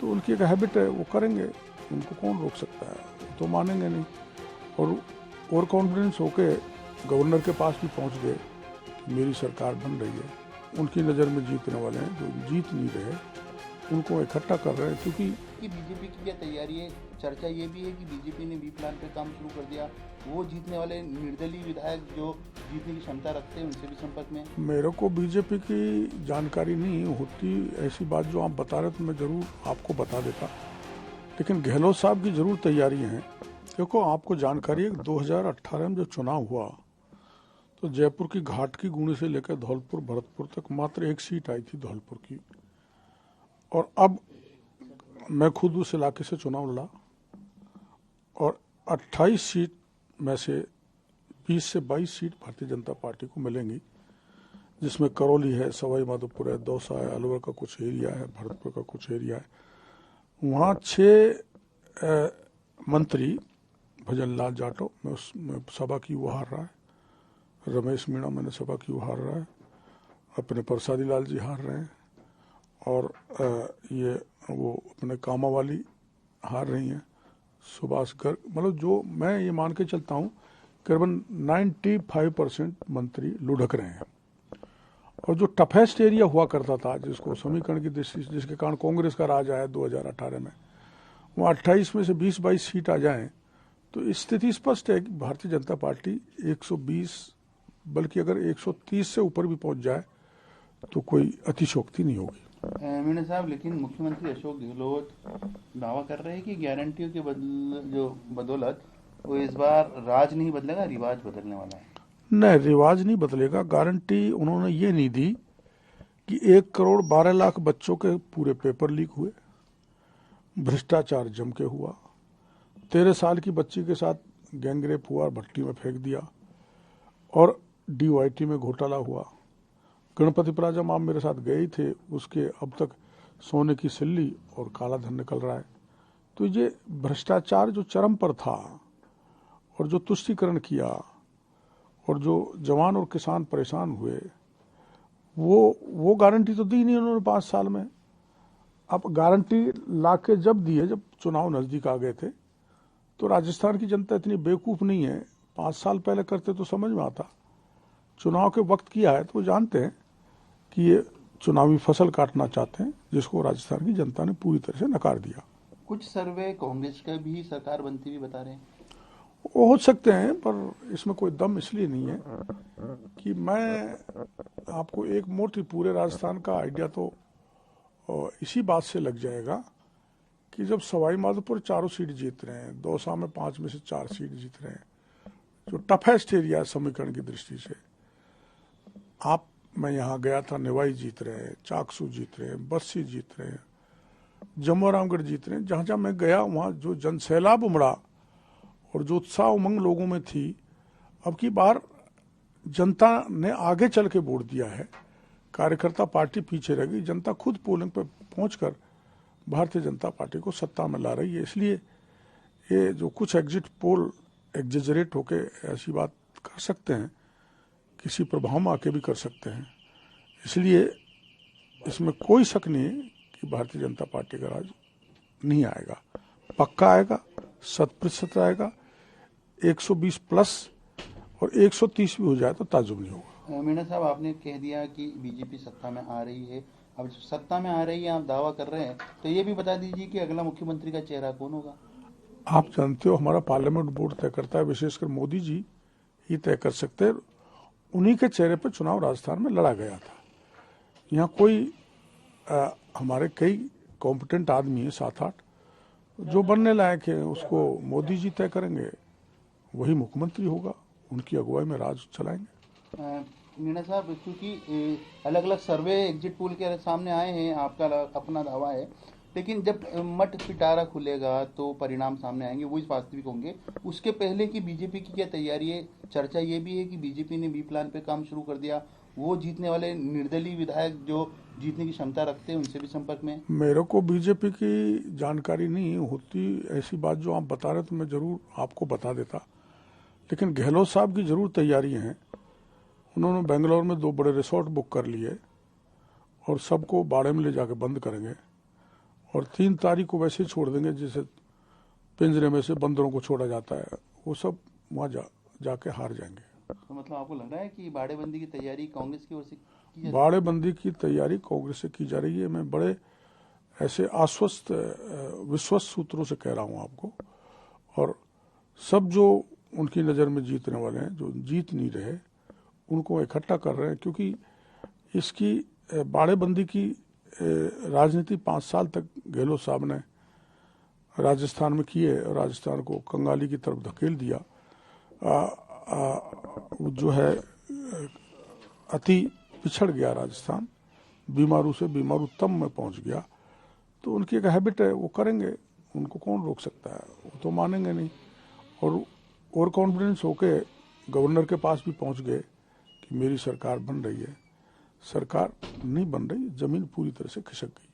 तो उनकी एक हैबिट है, वो करेंगे, उनको कौन रोक सकता है, तो मानेंगे नहीं। और ओवर कॉन्फिडेंस होके गवर्नर के पास भी पहुंच गए कि मेरी सरकार बन रही है। उनकी नज़र में जीतने वाले हैं, जो जीत नहीं रहे उनको इकट्ठा कर रहे हैं। क्योंकि बीजेपी की क्या तैयारी है? चर्चा ये भी है कि बीजेपी ने बी प्लान पे काम शुरू कर दिया, वो जीतने वाले निर्दलीय विधायक जो जीतने की क्षमता रखते हैं उनसे भी संपर्क में। मेरे को बीजेपी की जानकारी नहीं होती, ऐसी बात जो आप बता रहे तो मैं ज़रूर आपको बता देता, लेकिन गहलोत साहब की ज़रूर तैयारी हैं। देखो, आपको जानकारी है 2018 में जो चुनाव हुआ तो जयपुर की घाट की गुणी से लेकर धौलपुर भरतपुर तक मात्र एक सीट आई थी, धौलपुर की। और अब मैं खुद उस इलाके से चुनाव लड़ा और 28 सीट में से 20 से 22 सीट भारतीय जनता पार्टी को मिलेंगी, जिसमें करौली है, सवाई माधोपुर है, दौसा है, अलवर का कुछ एरिया है, भरतपुर का कुछ एरिया है। वहाँ 6 मंत्री, भजन लाल जाटव में उसमें सभा की वो हार रहा है, रमेश मीणा मैंने सभा की वो हार रहा है, अपने प्रसादी लाल जी हार रहे हैं, और ये वो अपने कामा वाली हार रही हैं, सुभाष गर्ग। मतलब जो मैं ये मान के चलता हूँ करीबन 95% मंत्री लुढ़क रहे हैं। और जो टफेस्ट एरिया हुआ करता था, जिसको समीकरण की दृष्टि से, जिसके कारण कांग्रेस का राज आया 2018 में, वो 28 में से 20-22 सीट आ जाएं तो स्थिति स्पष्ट है कि भारतीय जनता पार्टी 120 बल्कि अगर 130 से ऊपर भी पहुंच जाए तो कोई अतिशोक्ति नहीं होगी। मीणा साहब, लेकिन मुख्यमंत्री अशोक गहलोत दावा कर रहे हैं कि गारंटियों के बदौलत वो इस बार राज नहीं बदलेगा, रिवाज बदलने वाला है। नहीं, रिवाज नहीं बदलेगा। गारंटी उन्होंने ये नहीं दी कि 1 करोड़ 12 लाख बच्चों के पूरे पेपर लीक हुए, भ्रष्टाचार जम के हुआ, 13 साल की बच्ची के साथ गैंगरेप हुआ, भट्टी में फेंक दिया, और DOIT में घोटाला हुआ। गणपति प्राजम आप मेरे साथ गए ही थे, उसके अब तक सोने की सिल्ली और काला धन निकल रहा है। तो ये भ्रष्टाचार जो चरम पर था और जो तुष्टीकरण किया और जो जवान और किसान परेशान हुए, वो गारंटी तो दी नहीं उन्होंने 5 साल में। अब गारंटी लाके जब दी है, जब चुनाव नजदीक आ गए थे, तो राजस्थान की जनता इतनी बेवकूफ नहीं है। 5 साल पहले करते तो समझ में आता, चुनाव के वक्त किया है तो वो जानते हैं कि ये चुनावी फसल काटना चाहते हैं, जिसको राजस्थान की जनता ने पूरी तरह से नकार दिया। कुछ सर्वे कांग्रेस का भी सरकार बनती भी बता रहे हैं। वो हो सकते हैं, पर इसमें कोई दम इसलिए नहीं है कि मैं आपको एक मोटी पूरे राजस्थान का आइडिया तो इसी बात से लग जाएगा कि जब सवाई माधोपुर 4 सीट जीत रहे हैं, दौसा में 5 में से 4 सीट जीत रहे हैं, जो टफेस्ट एरिया है समीकरण की दृष्टि से। मैं यहाँ गया था, निवाई जीत रहे हैं, चाकसू जीत रहे हैं, बस्सी जीत रहे हैं, जम्मू रामगढ़ जीत रहे हैं। जहाँ जहाँ मैं गया वहाँ जो जनसैलाब उमड़ा और जो उत्साह उमंग लोगों में थी, अब की बार जनता ने आगे चल के वोट दिया है। कार्यकर्ता पार्टी पीछे रह गई, जनता खुद पोलिंग पर पहुंचकर भारतीय जनता पार्टी को सत्ता में ला रही है। इसलिए ये जो कुछ एग्जिट पोल एग्जेजरेट होके ऐसी बात कर सकते हैं, किसी प्रभाव में आके भी कर सकते हैं। इसलिए इसमें कोई शक नहीं है कि भारतीय जनता पार्टी का राज नहीं आएगा, पक्का आएगा, 100% आएगा। 120 प्लस और 130 भी हो जाए तो ताजुब नहीं होगा। मीणा साहब, आपने कह दिया कि बीजेपी सत्ता में आ रही है। अब सत्ता में आ रही है, आप दावा कर रहे हैं, तो ये भी बता दीजिए कि अगला मुख्यमंत्री का चेहरा कौन होगा? आप जानते हो हमारा पार्लियामेंट बोर्ड तय करता है, विशेषकर मोदी जी ही तय कर सकते हैं। उन्हीं के चेहरे पर चुनाव राजस्थान में लड़ा गया था। यहाँ कोई हमारे कई कॉम्पिटेंट आदमी हैं, 7-8 जो बनने लायक है, उसको मोदी जी तय करेंगे, वही मुख्यमंत्री होगा, उनकी अगुवाई में राज चलाएंगे। मीणा साहब, क्योंकि अलग अलग सर्वे एग्जिट पोल के सामने आए हैं, आपका अपना दावा है, लेकिन जब मठ पिटारा खुलेगा तो परिणाम सामने आएंगे, वो वास्तविक होंगे। उसके पहले की बीजेपी की क्या तैयारी है? चर्चा ये भी है कि बीजेपी ने बी प्लान पे काम शुरू कर दिया, वो जीतने वाले निर्दलीय विधायक जो जीतने की क्षमता रखते हैं उनसे भी संपर्क में। मेरे को बीजेपी की जानकारी नहीं होती, ऐसी बात जो आप बता रहे तो मैं जरूर आपको बता देता, लेकिन गहलोत साहब की जरूर तैयारी है। उन्होंने बेंगलोर में 2 बड़े रिसोर्ट बुक कर लिए और सबको बाड़े में ले जाकर बंद करेंगे और 3 तारीख को वैसे ही छोड़ देंगे जैसे पिंजरे में से बंदरों को छोड़ा जाता है, वो सब वहाँ जाके हार जाएंगे। तो मतलब आपको लग रहा है कि बाड़ेबंदी की तैयारी कांग्रेस की ओर से की जा बाड़ेबंदी की तैयारी कांग्रेस से की जा रही है। मैं बड़े ऐसे आश्वस्त विश्वस्त सूत्रों से कह रहा हूँ आपको। और सब जो उनकी नज़र में जीतने वाले हैं, जो जीत नहीं रहे, उनको इकट्ठा कर रहे हैं, क्योंकि इसकी बाड़ेबंदी की राजनीति 5 साल तक गहलोत साहब ने राजस्थान में की है और राजस्थान को कंगाली की तरफ धकेल दिया। जो है अति पिछड़ गया राजस्थान, बीमारू से बीमारू तम में पहुंच गया। तो उनकी एक हैबिट है, वो करेंगे, उनको कौन रोक सकता है, वो तो मानेंगे नहीं। और ओवर कॉन्फिडेंस होके गवर्नर के पास भी पहुंच गए कि मेरी सरकार बन रही है। सरकार नहीं बन रही, जमीन पूरी तरह से खिसक गई।